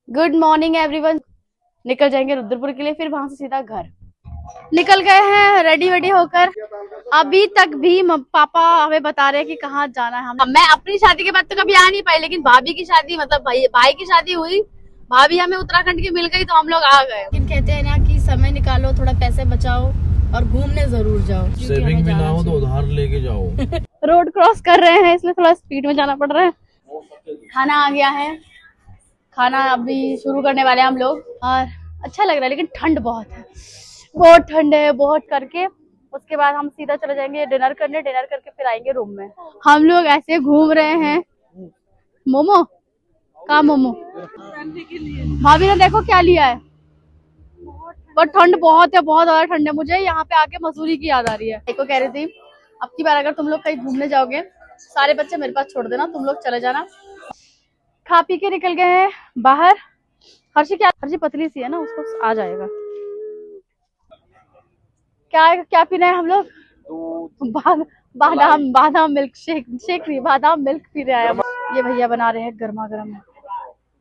Good morning everyone. निकल जाएंगे रुद्रपुर के लिए, फिर वहां से सीधा घर। निकल गए हैं रेडी वेडी होकर। अभी तक भी पापा हमें बता रहे हैं कि कहाँ जाना है। हम मैं अपनी शादी के बाद तो कभी आ नहीं पाई, लेकिन भाभी की शादी मतलब भाई की शादी हुई, भाभी हमें उत्तराखंड की मिल गई तो हम लोग आ गए। लेकिन कहते हैं ना कि समय निकालो, थोड़ा पैसे बचाओ और घूमने जरूर जाओ। सेविंग भी ना हो तो उधार लेके जाओ। रोड क्रॉस कर रहे हैं इसलिए थोड़ा स्पीड में जाना पड़ रहा है। खाना आ गया है, खाना अभी शुरू करने वाले हैं हम लोग। और अच्छा लग रहा है, लेकिन ठंड बहुत है, बहुत ठंड है। बहुत करके उसके बाद हम सीधा चले जाएंगे डिनर करने। डिनर करके फिर आएंगे रूम में। हम लोग ऐसे घूम रहे हैं। मोमो का मोमो भाभी ने देखो क्या लिया है। पर ठंड बहुत है, बहुत ज्यादा ठंड है। मुझे यहाँ पे आके मसूरी की याद आ रही है। देखो कह रही थी अब की बार अगर तुम लोग कहीं घूमने जाओगे, सारे बच्चे मेरे पास छोड़ देना, तुम लोग चले जाना। खा पी के निकल गए हैं बाहर। हर्षी पतली सी है ना, उसको आ जाएगा। क्या क्या पीना है हम लोग? बादाम बादाम मिल्क शेक नहीं, बादाम मिल्क पी रहे हैं। ये भैया बना रहे हैं गर्मा गर्म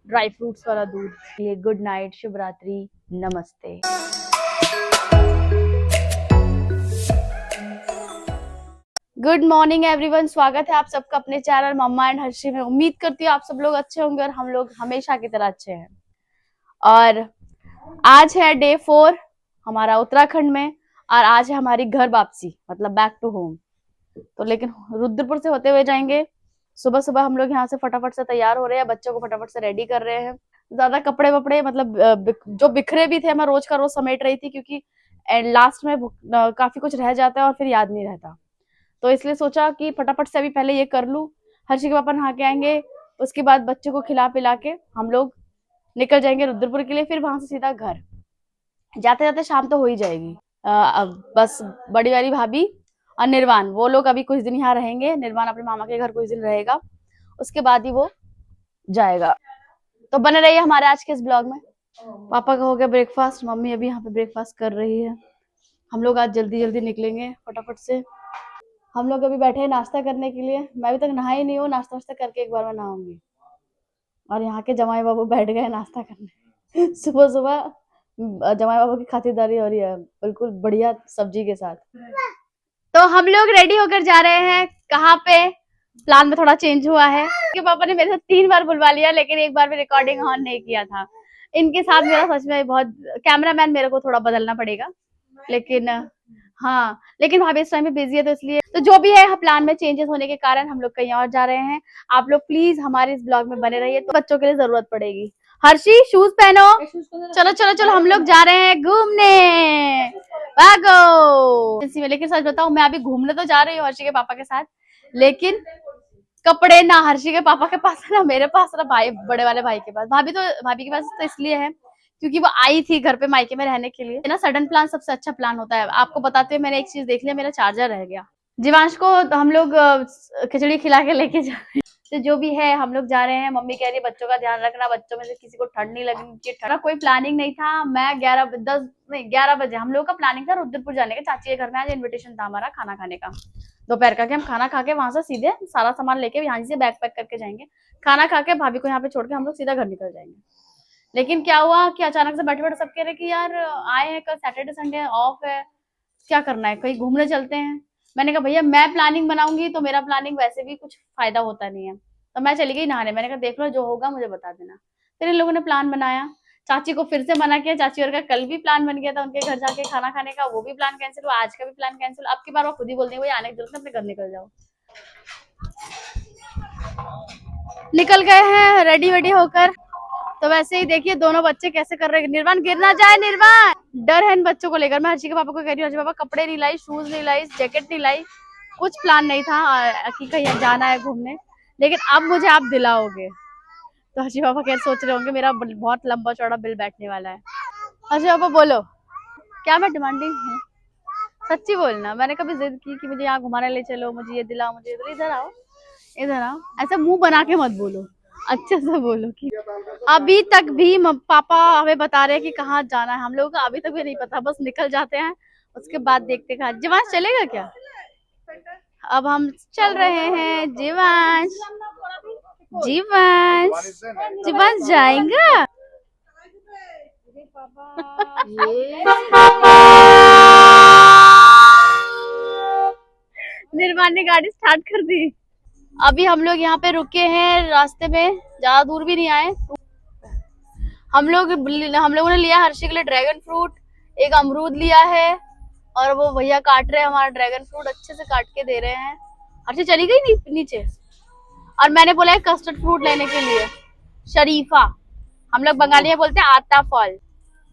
ड्राई फ्रूट्स वाला दूध। ये गुड नाइट, शुभ रात्रि, नमस्ते। गुड मॉर्निंग एवरीवन, स्वागत है आप सबका अपने चैनल मम्मा एंड हर्षी में। उम्मीद करती हूँ आप सब लोग अच्छे होंगे और हम लोग हमेशा की तरह अच्छे हैं। और आज है डे 4 हमारा उत्तराखंड में, और आज है हमारी घर वापसी, मतलब बैक टू होम। तो लेकिन रुद्रपुर से होते हुए जाएंगे। सुबह सुबह हम लोग यहाँ से फटाफट से तैयार हो रहे हैं, बच्चों को फटाफट से रेडी कर रहे हैं। ज्यादा कपड़े वपड़े मतलब जो बिखरे भी थे मैं रोज का रोज समेट रही थी, क्योंकि लास्ट में काफी कुछ रह जाता है और फिर याद नहीं रहता। तो इसलिए सोचा कि फटाफट से अभी पहले ये कर लूं। हर्षी के पापा नहा के आएंगे, उसके बाद बच्चों को खिला पिला के हम लोग निकल जाएंगे रुद्रपुर के लिए, फिर वहां से सीधा घर। जाते जाते शाम तो हो ही जाएगी। अब बस बड़ी वाली भाभी और निर्वाण, वो लोग अभी कुछ दिन यहाँ रहेंगे। निर्वाण अपने मामा के घर कुछ दिन रहेगा, उसके बाद ही वो जाएगा। तो बने रहिए हमारे आज के इस ब्लॉग में। पापा का हो गया ब्रेकफास्ट, मम्मी अभी यहाँ पे ब्रेकफास्ट कर रही है। हम लोग आज जल्दी जल्दी निकलेंगे फटाफट से। हम लोग अभी बैठे हैं नाश्ता करने के लिए। मैं अभी तक नहाई नहीं हूँ, नाश्ता वास्ता करके एक बार मैं नहाऊंगी। और यहाँ के जमाई बाबू बैठ गए नाश्ता करने। सुबह सुबह जमाई बाबू की खातिरदारी हो रही है, बिल्कुल बढ़िया सब्जी के साथ। तो हम लोग रेडी होकर जा रहे हैं। कहाँ पे? प्लान में थोड़ा चेंज हुआ है कि पापा ने मेरे से 3 बार बुलवा लिया, लेकिन एक बार भी रिकॉर्डिंग ऑन नहीं किया था। इनके साथ मेरा सच में बहुत, कैमरामैन मेरे को थोड़ा बदलना पड़ेगा। लेकिन हाँ, लेकिन भाभी इस टाइम में बिजी है, तो इसलिए तो जो भी है प्लान में चेंजेस होने के कारण हम लोग कहीं और जा रहे हैं। आप लोग प्लीज हमारे इस ब्लॉग में बने रहिए, तो बच्चों के लिए जरूरत पड़ेगी। हर्षी शूज पहनो। चलो चलो चलो, हम लोग जा रहे हैं घूमने, भागो। लेकिन सच बताऊं, मैं अभी घूमने तो जा रही हूँ हर्षी के पापा के साथ, लेकिन कपड़े ना हर्षी के पापा के पास है ना मेरे पास, ना भाई बड़े वाले भाई के पास। भाभी के पास तो इसलिए है क्योंकि वो आई थी घर पे मायके में रहने के लिए ना। सडन प्लान सबसे अच्छा प्लान होता है। आपको बताते हुए मैंने एक चीज देख लिया, मेरा चार्जर रह गया। जीवांश को तो हम लोग खिचड़ी खिला के लेके जा रहे हैं। तो जो भी है हम लोग जा रहे हैं। मम्मी कह रही है बच्चों का ध्यान रखना, बच्चों में से किसी को ठंड नहीं लगनी चाहिए। ठंड कोई प्लानिंग नहीं था। मैं 11 बजे हम लोग का प्लानिंग था रुद्रपुर जाने का। चाची के घर में आज इन्विटेशन था हमारा खाना खाने का, दोपहर का। हम खाना खा के वहां से सीधे सारा सामान लेके यहाँ से बैग पैक करके जाएंगे। खाना खा के भाभी को यहाँ पे छोड़ के हम लोग सीधा घर निकल जाएंगे। लेकिन क्या हुआ कि अचानक से बैठे बैठे सब कह रहे कि यार आए हैं, कल सैटरडे संडे ऑफ है, क्या करना है, कहीं घूमने चलते हैं। मैंने कहा भैया मैं प्लानिंग बनाऊंगी तो मेरा प्लानिंग वैसे भी कुछ फायदा होता नहीं है। तो मैं चली गई नहाने। मैंने कहा देख लो जो होगा मुझे बता देना। फिर इन लोगों ने प्लान बनाया, चाची को फिर से मना किया। चाची और का कल भी प्लान बन गया था उनके घर जाके खाना खाने का, वो भी प्लान कैंसिल हुआ। आज का भी प्लान कैंसिल। अब की बार वो खुद ही बोलती है आने की जरूरत है, अपने घर निकल जाओ। निकल गए हैं रेडी वेडी होकर। तो वैसे ही देखिए दोनों बच्चे कैसे कर रहे हैं। निर्वाण गिर ना जाए, निर्वाण। डर है इन बच्चों को लेकर। मैं हर्षी के पापा को कह रही हूँ हर्षी पापा कपड़े नहीं लाई, शूज नहीं लाई, जैकेट नहीं लाई, कुछ प्लान नहीं था कि कहीं जाना है घूमने, लेकिन अब मुझे आप दिलाओगे। तो हर्षी पापा क्या सोच रहे होंगे मेरा बहुत लंबा चौड़ा बिल बैठने वाला है। हर्षी पापा बोलो, क्या मैं डिमांडिंग हूँ? सच्ची बोलना। मैंने कभी जिद की कि मुझे यहाँ घुमाने ले चलो, मुझे ये दिलाओ, मुझे इधर आओ, इधर आओ। ऐसा मुंह बना के मत बोलो, अच्छे से बोलो कि अभी तक भी पापा हमें बता रहे हैं कि कहाँ जाना है। हम लोगों को अभी तक भी नहीं पता, बस निकल जाते हैं, उसके बाद देखते कहाँ। जीवांश चलेगा क्या? अब हम चल रहे हैं। जीवांश, जीवांश, जीवांश जाएगा। निर्वाण ने गाड़ी स्टार्ट कर दी। अभी हम लोग यहाँ पे रुके हैं रास्ते में, ज्यादा दूर भी नहीं आए। हम लोगों ने लिया हर्षी के लिए ड्रैगन फ्रूट, एक अमरूद लिया है, और वो भैया काट रहे हैं हमारा ड्रैगन फ्रूट, अच्छे से काट के दे रहे हैं। हर्षी चली गई नीचे, और मैंने बोला है कस्टर्ड फ्रूट लेने के लिए, शरीफा, हम लोग बंगाली में बोलते हैं आता फल।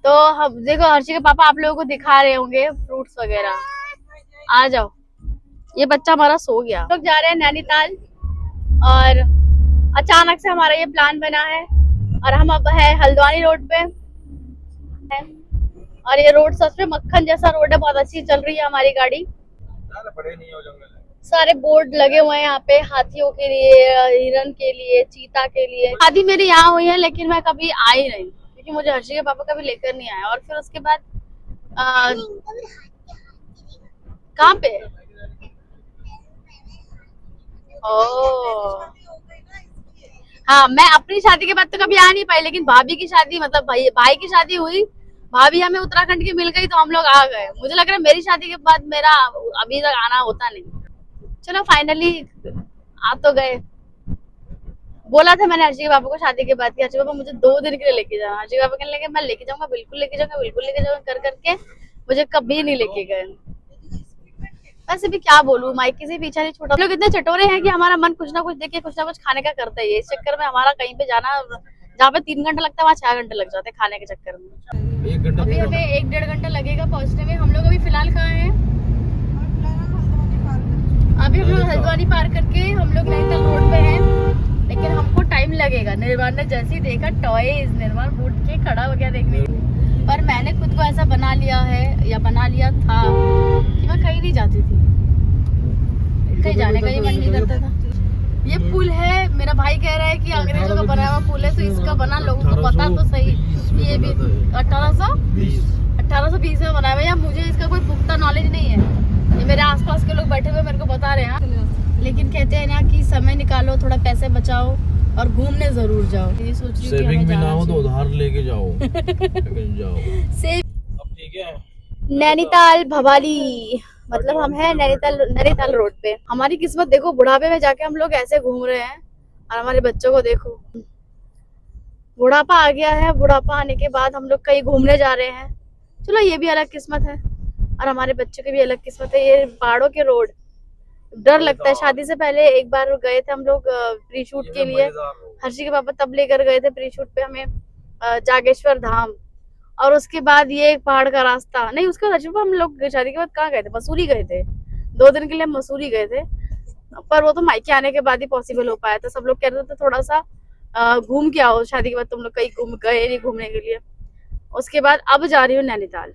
तो हम देखो हर्षी के पापा आप लोगों को दिखा रहे होंगे फ्रूट्स वगैरह, आ जाओ। ये बच्चा हमारा सो गया। लोग जा रहे हैं नैनीताल, और अचानक से हमारा ये प्लान बना है, और हम अब है हल्द्वानी रोड पे है। और ये रोड सच में मक्खन जैसा रोड है, बहुत अच्छी चल रही है हमारी गाड़ी। सारे बोर्ड लगे हुए हैं यहाँ पे, हाथियों के लिए, हिरन के लिए, चीता के लिए। शादी मेरी यहाँ हुई है, लेकिन मैं कभी आई नहीं, क्योंकि मुझे हर्षी के पापा कभी लेकर नहीं आया। और फिर उसके बाद कहाँ पे? ओह हाँ, मैं अपनी शादी के बाद तो कभी आ नहीं पाई, लेकिन भाभी की शादी, मतलब भाई की शादी हुई, भाभी हमें उत्तराखंड की मिल गई तो हम लोग आ गए। मुझे लग रहा है मेरी शादी के बाद मेरा अभी तक आना होता नहीं। चलो फाइनली आ तो गए। बोला था मैंने हर्षी के पापा को शादी के बाद कि हर्षी पापा मुझे 2 दिन के लिए लेके जाना। हर्षी पापा कहने लगे मैं लेके जाऊंगा, बिल्कुल लेके जाऊंगा, बिल्कुल लेके जाऊंगा, कर करके मुझे कभी नहीं लेके गए। वैसे भी क्या बोलूं, माइके से पीछा नहीं छोड़ा। लोग इतने चटोरे हैं कि हमारा मन कुछ ना कुछ देख के कुछ ना कुछ खाने का करता है। इस चक्कर में हमारा कहीं पे जाना, जहाँ पे 3 घंटा लगता है वहाँ 6 घंटे लग जाते हैं खाने के चक्कर में। अभी हमें 1-1.5 घंटा लगेगा पहुँचने में। हम लोग अभी फिलहाल कहाँ हैं? अभी हम लोग हल्द्वानी पार करके हम लोग नैनीताल रोड पे हैं, लेकिन हमको टाइम लगेगा। निर्वाण ने जैसे ही देखा टॉयज, निर्वाण उठ के खड़ा हो गया देखने। पर मैंने खुद को ऐसा बना लिया है, या बना लिया था, कि मैं कहीं नहीं जाती थी, कहीं जाने का ही मन नहीं करता था। ये पुल है, मेरा भाई कह रहा है कि अंग्रेजों का बनाया हुआ पुल है, तो इसका बना लोगों को पता तो सही। ये भी 1820 में बनाया हुआ है। मुझे इसका कोई पुख्ता नॉलेज नहीं है, ये मेरे आसपास के लोग बैठे हुए मेरे को बता रहे हैं। लेकिन कहते हैं ना कि समय निकालो, थोड़ा पैसे बचाओ और घूमने जरूर जाओ। ये सोच रही हूँ कि हमें जाना हो तो उधार लेके जाओ। जाओ अब ठीक है। नैनीताल भवाली, मतलब हम हैं नैनीताल रोड पे। हमारी किस्मत देखो, बुढ़ापे में जाके हम लोग ऐसे घूम रहे हैं, और हमारे बच्चों को देखो, बुढ़ापा आ गया है। बुढ़ापा आने के बाद हम लोग कहीं घूमने जा रहे हैं। चलो ये भी अलग किस्मत है, और हमारे बच्चों की भी अलग किस्मत है। ये पहाड़ों के रोड, डर लगता है। शादी से पहले एक बार गए थे हम लोग प्री शूट के लिए, हर्षी के पापा तब लेकर गए थे प्री शूट पे हमें जागेश्वर धाम। और उसके बाद ये एक पहाड़ का रास्ता नहीं, उसके बाद हर्षी पापा हम लोग शादी के बाद कहाँ गए थे? मसूरी गए थे, 2 दिन के लिए मसूरी गए थे। पर वो तो मायके आने के बाद ही पॉसिबल हो पाया था। सब लोग कह रहे थे थोड़ा सा घूम के आओ, शादी के बाद तुम लोग कहीं गए नहीं घूमने के लिए। उसके बाद अब जा रही हूँ नैनीताल।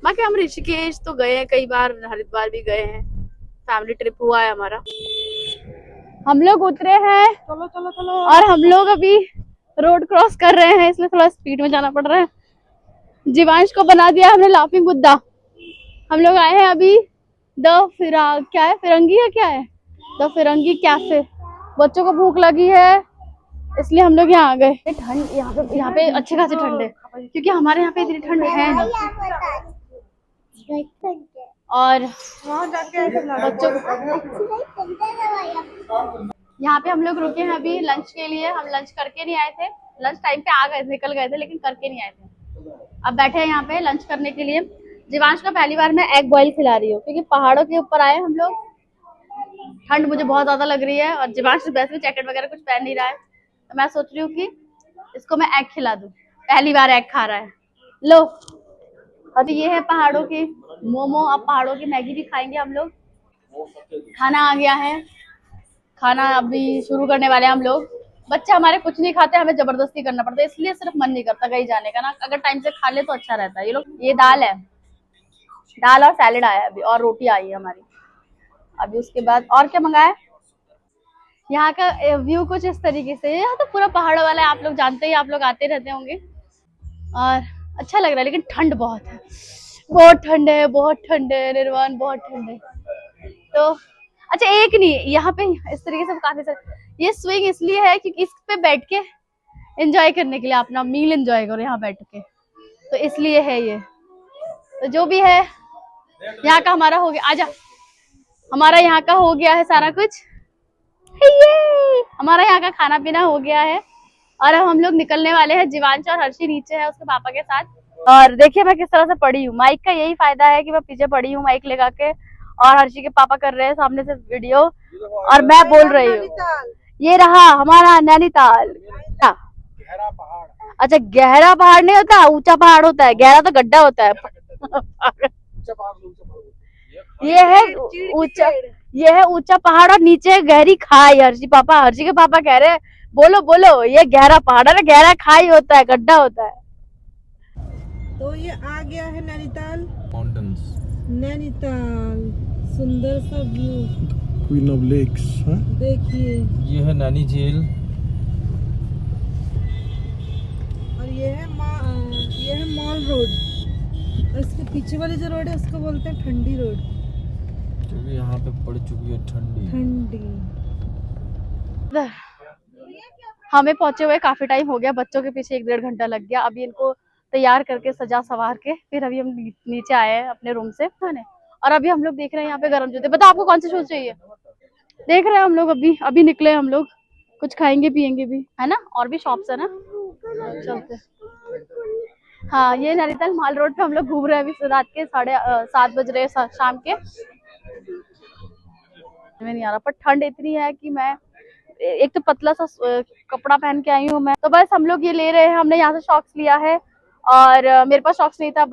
बाकी हम ऋषिकेश तो गए हैं कई बार, हरिद्वार भी गए हैं, फैमिली ट्रिप हुआ है हमारा। हम लोग उतरे हैं, चलो चलो चलो, और हम लोग अभी रोड क्रॉस कर रहे हैं, इसलिए थोड़ा स्पीड में जाना पड़ रहा है। जीवांश को बना दिया हमने लाफिंग बुद्धा। हम लोग आए हैं अभी क्या है, फिरंगी है, क्या है, द फिरंगी कैफे। बच्चों को भूख लगी है, इसलिए हम लोग यहाँ आ गए। ठंड यहाँ पे अच्छे खासी ठंड है, क्योंकि हमारे यहाँ पे इतनी ठंड है नहीं। और बच्चों यहाँ पे हम लोग रुके हैं अभी लंच के लिए। हम लंच करके नहीं आए थे, लंच टाइम पे आ गए थे, निकल गए थे, लेकिन करके नहीं आए थे। अब बैठे हैं यहाँ पे लंच करने के लिए। जीवांश का पहली बार मैं एग बॉईल खिला रही हूँ, क्योंकि पहाड़ों के ऊपर आए हम लोग, ठंड मुझे बहुत ज्यादा लग रही है, और जीवांश वैसे भी जैकेट वगैरह कुछ पहन नहीं रहा है, तो मैं सोच रही हूँ कि इसको मैं एग खिला दूं। पहली बार एग खा रहा है। लो, अभी ये है पहाड़ों की मोमो, अब पहाड़ों की मैगी भी खाएंगे हम लोग। खाना आ गया है, खाना अभी शुरू करने वाले हैं हम लोग। बच्चे हमारे कुछ नहीं खाते, हमें जबरदस्ती करना पड़ता है, इसलिए सिर्फ मन नहीं करता कहीं जाने का ना। अगर टाइम से खा ले तो अच्छा रहता है। ये लोग, ये दाल है, दाल और सैलेड आया है अभी, और रोटी आई है हमारी अभी। उसके बाद और क्या मंगाया? यहाँ का व्यू कुछ इस तरीके से, यहाँ तो पूरा पहाड़ वाला है, आप लोग जानते ही, आप लोग आते रहते होंगे, और अच्छा लग रहा है। लेकिन ठंड बहुत है, बहुत ठंड है, बहुत ठंड है निर्वाण, बहुत ठंड है। तो अच्छा, एक नहीं, यहाँ पे इस तरीके से काफी सारे, ये स्विंग इसलिए है क्योंकि इस पे बैठ के एंजॉय करने के लिए, अपना मील एंजॉय करो यहाँ बैठ के। तो इसलिए है ये। तो जो भी है, यहाँ का हमारा हो गया। आजा, हमारा यहाँ का हो गया है सारा कुछ। ये हमारा यहाँ का खाना पीना हो गया है और अब हम लोग निकलने वाले हैं। जीवांश और हर्षी नीचे है उसके पापा के साथ। और देखिए मैं किस तरह से पड़ी हूँ। माइक का यही फायदा है कि मैं पीछे पड़ी हूँ माइक लगा के, और हर्षी के पापा कर रहे हैं सामने से वीडियो और मैं बोल रही हूँ। ये रहा हमारा नैनीताल। गहरा पहाड़। अच्छा, गहरा पहाड़ नहीं होता, ऊंचा पहाड़ होता है। गहरा तो गड्ढा होता है। ये है ऊंचा, ये है ऊंचा पहाड़ और नीचे है गहरी खाई। हर्षी के पापा कह रहे हैं बोलो बोलो, ये गहरा पहाड़ है, गहरा खाई होता है, गड्ढा होता है। तो ये आ गया है नैनीताल। माउंटेन्स, नैनीताल सुंदर सा व्यू क्वीन ऑफ लेक्स। देखिए, ये है नैनी झील। और ये है मॉल रोड। और इसके पीछे वाली जो रोड है उसको बोलते हैं ठंडी रोड। क्योंकि यहाँ पे पड़ चुकी है ठंडी। हमें पहुंचे हुए काफी टाइम हो गया, बच्चों के पीछे 1-1.5 घंटा लग गया। अभी इनको तैयार करके सजा सवार के फिर अभी हम नीचे आए हैं अपने रूम से खाने। और अभी हम लोग देख रहे हैं यहाँ पे गर्म जूते। बताओ आपको कौन से शूज चाहिए? देख रहे हैं हम लोग, अभी निकले हम लोग, कुछ खाएंगे पियेंगे भी है ना, और भी शॉप्स है ना, चलते। हाँ, ये नैनीताल माल रोड पे हम लोग घूम रहे हैं। अभी रात के 7:30 बज रहे हैं शाम के। मैं नहीं आ रहा, पर ठंड इतनी है कि मैं एक तो पतला सा कपड़ा पहन के आई हूँ मैं। तो बस हम लोग ये ले रहे हैं। हमने यहाँ से शॉक्स लिया है और मेरे पास शॉक्स नहीं था।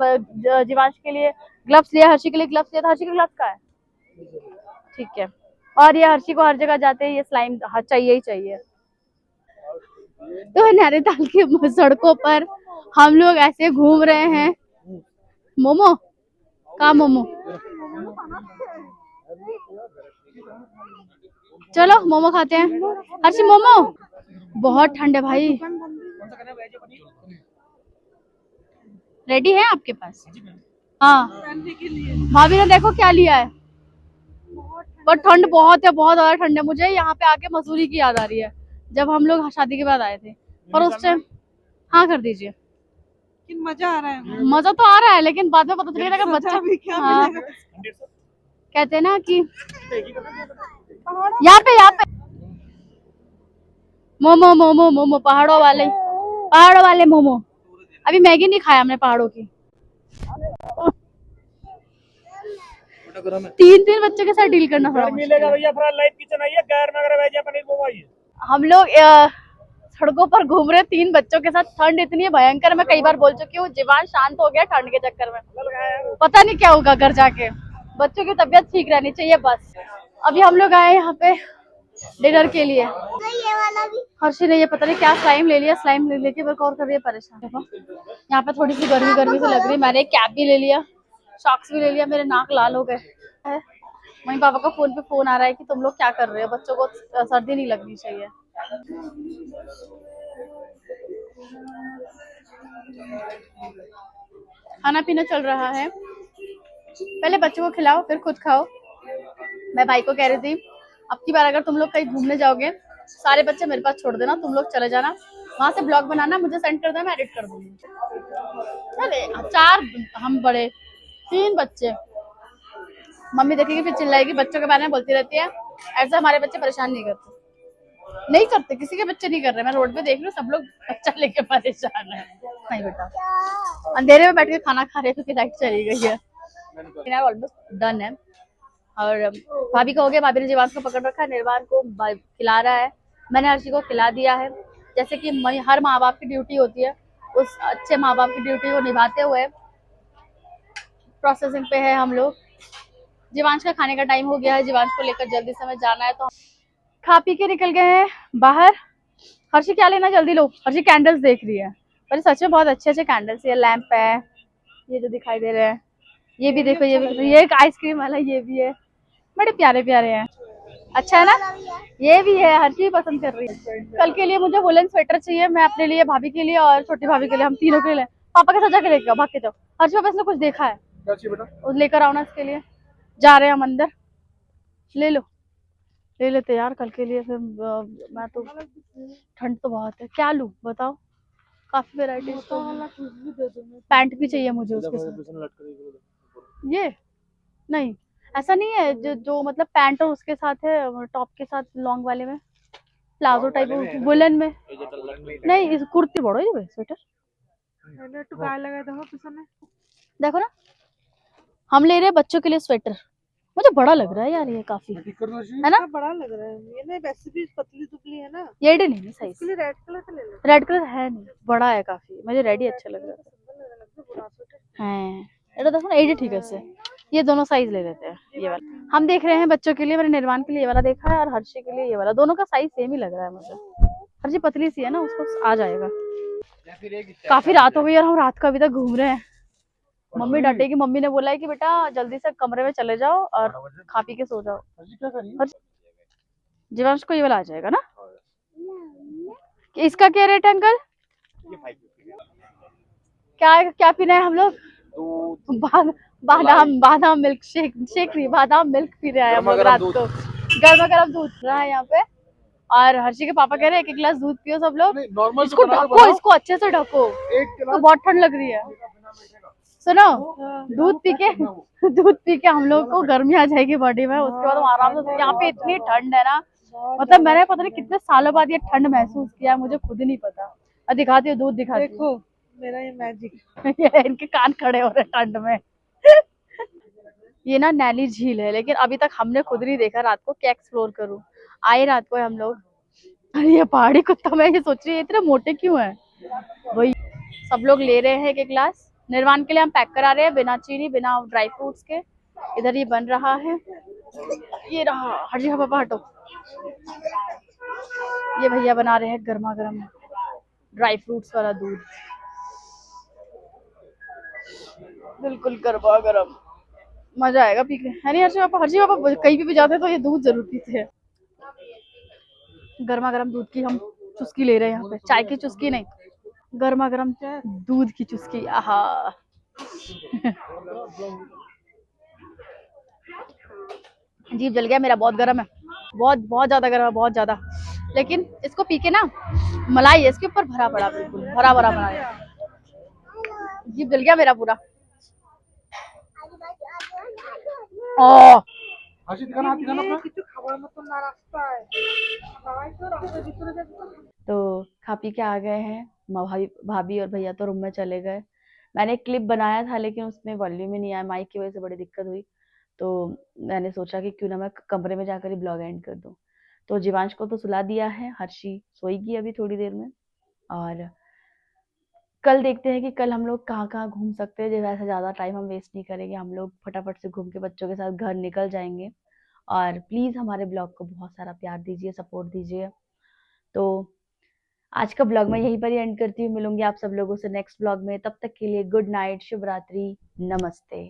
जीवांश के लिए ग्लव्स लिया, हर्षी के लिए ग्लव्स लिया था। हर्षी के ग्लव्स का है, ठीक है। और ये हर्षी को हर जगह जाते हैं ये स्लाइम चाहिए ही चाहिए। तो नैनीताल की सड़कों पर हम लोग ऐसे घूम रहे हैं। मोमो का मोमो, चलो मोमो खाते हैं। हर्षी मोमो, बहुत ठंड है भाई। रेडी है आपके पास? हाँ, भाभी ने देखो क्या लिया है। पर ठंड बहुत है, बहुत ज्यादा ठंड है। मुझे यहाँ पे आके मसूरी की याद आ रही है, जब हम लोग शादी के बाद आए थे। पर उस टाइम, हाँ कर दीजिए। मजा आ रहा है। मजा तो आ रहा है, लेकिन बाद में पता चलेगा कि बच्चा हाँ, कहते हैं ना कि यहाँ पे मोमो मोमो मोमो, पहाड़ों वाले मोमो। अभी मैगी नहीं खाया हमने पहाड़ों की। 3 बच्चों के साथ डील करना पड़ा। मिलेगा भैया, पूरा लाइव किचन आइए, गैर नगर वेज पनीर मोमो आइए। हम लोग सड़कों पर घूम रहे 3 बच्चों के साथ। ठंड इतनी भयंकर, मैं कई बार बोल चुकी हूँ। जीवान शांत हो गया ठंड के चक्कर में, पता नहीं क्या होगा घर जाके। बच्चों की तबीयत ठीक रहनी चाहिए बस। अभी हम लोग आए यहाँ पे डिनर के लिए। हर्षी ने ये पता नहीं क्या स्लाइम ले लिया, स्लाइम ले लेके और कर रही है परेशान। देखो यहाँ पे थोड़ी सी गर्मी से लग रही है। मैंने एक कैप भी ले लिया, शॉक्स भी ले लिया, मेरे नाक लाल हो गए। मम्मी पापा का फोन पे फोन आ रहा है कि तुम लोग क्या कर रहे हो, बच्चों को सर्दी नहीं लगनी चाहिए। खाना पीना चल रहा है, पहले बच्चों को खिलाओ फिर खुद खाओ। मैं भाई को कह रही थी अब की बार अगर तुम लोग कहीं घूमने जाओगे, सारे बच्चे मेरे पास छोड़ देना, तुम लोग चले जाना, वहां से ब्लॉग बनाना, मुझे सेंड कर देना, मैं एडिट कर दूंगी। अरे 4 हम बड़े, 3 बच्चे। मम्मी देखेगी फिर चिल्लाएगी, बच्चों के बारे में बोलती रहती है। ऐसा हमारे बच्चे परेशान नहीं करते, किसी के बच्चे नहीं कर रहे। मैं रोड पे देख रही हूँ सब लोग बच्चा लेके परेशान है। नहीं बेटा, अंधेरे में बैठ के खाना खा रहे हैं क्योंकि लाइट चली गई है। डिनर ऑलमोस्ट डन है और भाभी का हो गया। भाभी ने जीवान को पकड़ रखा है, निर्वाण को खिला रहा है, मैंने हर्षी को खिला दिया है। जैसे कि हर माँ बाप की ड्यूटी होती है, उस अच्छे माँ बाप की ड्यूटी को निभाते हुए प्रोसेसिंग पे है हम लोग। जीवांश का खाने का टाइम हो गया है, जीवांश को लेकर जल्दी से हमें जाना है, तो खा पी के निकल गए हैं बाहर। हर्षी क्या लेना, जल्दी लो। हर्षी कैंडल्स देख रही है, पर सच में बहुत अच्छे कैंडल्स है। लैंप है ये जो दिखाई दे रहे हैं, ये भी देखो, ये एक आइसक्रीम वाला ये भी है, बड़े प्यारे प्यारे हैं। अच्छा है ना, ये भी है, हर्षी पसंद कर रही है। कल के लिए मुझे वुलन स्वेटर चाहिए, मैं अपने लिए, भाभी के लिए और छोटी भाभी के लिए, हम तीनों के लिए। पापा के साथ जाके लेके आओ, भाग के जाओ। हर्षी पापा इसने कुछ देखा है, लेकर आओ ना इसके लिए। जा रहे हैं हम अंदर, ले लेते यार कल के लिए। फिर मैं तो, ठंड तो बहुत है, क्या लूं बताओ। काफी वेराइटीज मोटा वाला कुछ भी दे दो मैं। पैंट भी चाहिए मुझे उसके साथ। ये नहीं, ऐसा नहीं है जो जो मतलब पैंट और उसके साथ है टॉप के साथ लॉन्ग वाले में, प्लाजो टाइप वुलन में। नहीं इस कुर्ती बड़ो ये स्वेटर मैंने तो गाय लगाया था पिछने। देखो ना, हम ले रहे हैं बच्चों के लिए स्वेटर। मुझे बड़ा लग रहा है यार ये काफी, है ना? बड़ा लग रहा है ये, नहीं वैसे भी पतली दुबली है ना। ये नहीं साइज, इसके लिए रेड कलर का ले लो। रेड कलर है नहीं, बड़ा है काफी, मुझे रेड ही अच्छा लग रहा है। ये देखो ना, ये ठीक है इससे। ये दोनों साइज ले लेते हैं, ये वाला हम देख रहे हैं बच्चों के लिए। मैंने निर्वाण के लिए ये वाला देखा है और हर्षी के लिए ये वाला, दोनों का साइज सेम ही लग रहा है मुझे। हर्षी पतली सी है ना, उसको आ जाएगा। काफी रात हो गई और हम रात को अभी तक घूम रहे हैं। मम्मी डांटेगी, मम्मी ने बोला है कि बेटा जल्दी से कमरे में चले जाओ और खा पी के सो जाओ। जीवांश को ये वाला आ जाएगा ना? इसका क्या रेट है अंकल? क्या क्या पीना है हम लोग? बादाम बादाम मिल्क शेक, शेक नहीं बादाम मिल्क पी रहे हैं हम लोग रात को। गर्मा गर्म दूध रहा है यहाँ पे। और हर्षी के पापा कह रहे हैं एक गिलास दूध पियो सब लोग। इसको ढको, इसको अच्छे से ढको, तो बहुत ठंड लग रही है। सुनो, दूध पी के हम लोग को गर्मी आ जाएगी बॉडी में, उसके बाद हम आराम से। यहाँ पे इतनी ठंड है ना, मतलब मैंने पता नहीं कितने सालों बाद ये ठंड महसूस किया, मुझे खुद नहीं पता। अब दिखाती हूँ दूध, दिखाती हूँ। देखो मेरा ये मैजिक। ये इनके कान खड़े हो रहे ठंड में। ये ना नैली झील है, लेकिन अभी तक हमने खुद नहीं देखा। रात को क्या एक्सप्लोर करूं, आए रात को हम लोग। अरे ये पहाड़ी कुत्ता, मैं ये सोच रही है इतने मोटे क्यों है। वही सब लोग ले रहे हैं एक गिलास। निर्वाण के लिए हम पैक करा रहे हैं, बिना चीनी बिना ड्राई फ्रूट्स के। इधर ये बन रहा है, ये रहा। हटी पापा हटो। ये भैया बना रहे हैं गर्मा गर्म ड्राई फ्रूट्स वाला दूध, बिल्कुल गर्मा गर्म। मजा आएगा पी के, है नहीं हर्षी पापा कहीं भी जाते तो ये दूध जरूर पीते हैं। गर्मा गर्म दूध की हम चुस्की ले रहे हैं यहाँ पे, चाय की चुस्की नहीं, गर्मा गर्म दूध की चुस्की। आहा जीभ जल गया मेरा, बहुत गर्म है, बहुत बहुत ज्यादा गर्म है, बहुत ज्यादा। लेकिन इसको पी के ना, मलाई है इसके ऊपर भरा पड़ा, बिल्कुल भरा भरा मलाई। जीभ जल गया मेरा पूरा। ओ तो खा पी के आ गए हैं। भाभी और भैया तो रूम में चले गए। मैंने एक क्लिप बनाया था लेकिन उसमें वॉल्यूम ही नहीं आया, माइक की वजह से बड़ी दिक्कत हुई। तो मैंने सोचा कि क्यों ना मैं कमरे में जाकर ही ब्लॉग एंड कर दूं। तो जीवांश को तो सुला दिया है, हर्षी सोएगी अभी थोड़ी देर में। और कल देखते हैं कि कल हम लोग कहाँ कहाँ घूम सकते हैं। जैसे ज़्यादा टाइम हम वेस्ट नहीं करेंगे, हम लोग फटाफट से घूम के बच्चों के साथ घर निकल जाएंगे। और प्लीज़ हमारे ब्लॉग को बहुत सारा प्यार दीजिए, सपोर्ट दीजिए। तो आज का ब्लॉग मैं यहीं पर ही एंड करती हूँ। मिलूंगी आप सब लोगों से नेक्स्ट ब्लॉग में, तब तक के लिए गुड नाइट, शुभ रात्रि, नमस्ते।